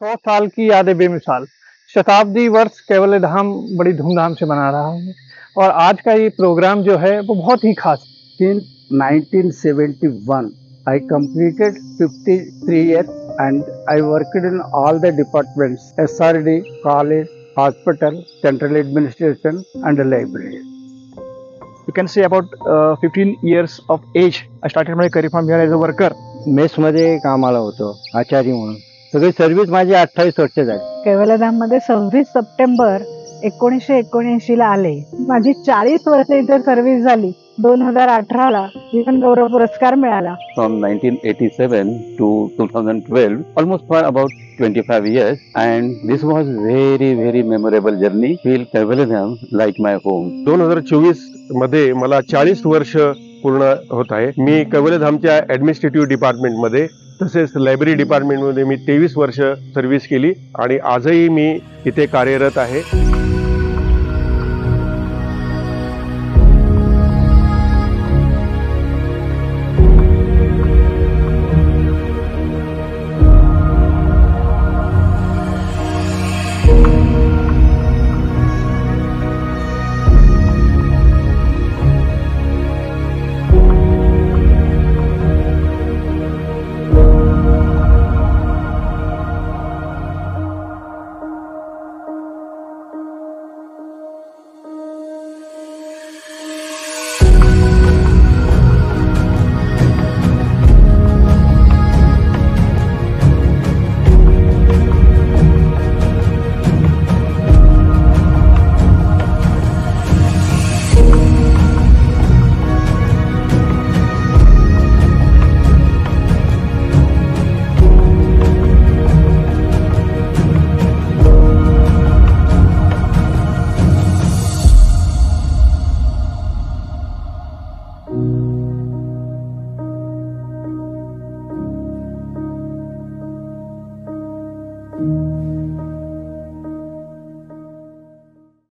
100 साल की यादें बेमिसाल। शताब्दी वर्ष कैवल्य धाम बड़ी धूमधाम से मना रहा है और आज का ये प्रोग्राम जो है वो बहुत ही खास है। In 1971, I completed 53 years and I worked in all the departments: SRD, college, hospital, central administration and library. You can say about 15 years of age. I started my career from here as a worker. मेसमध्ये कामाला होतो आचारी म्हणून. सगळी service माझी 28 वर्ष झाली. कैवल्यधाममध्ये 26 September 1979 ला आले. माझी 40 वर्ष इथे सर्व्हिस झाली. 2018 जीवन गौरव पुरस्कार मिळाला. From 1987 to 2012, almost for about 25 years, and this was very memorable journey. Feel Kaivalyadham like my home. 2024 मध्ये मला 40 वर्ष पूर्ण होत आहे. मी कैवल्यधामच्या ऍडमिनिस्ट्रेटिव्ह डिपार्टमेंटमध्ये तसेच लायब्ररी डिपार्टमेंटमध्ये मी 23 वर्ष सर्व्हिस केली आणि आजही मी इथे कार्यरत आहे.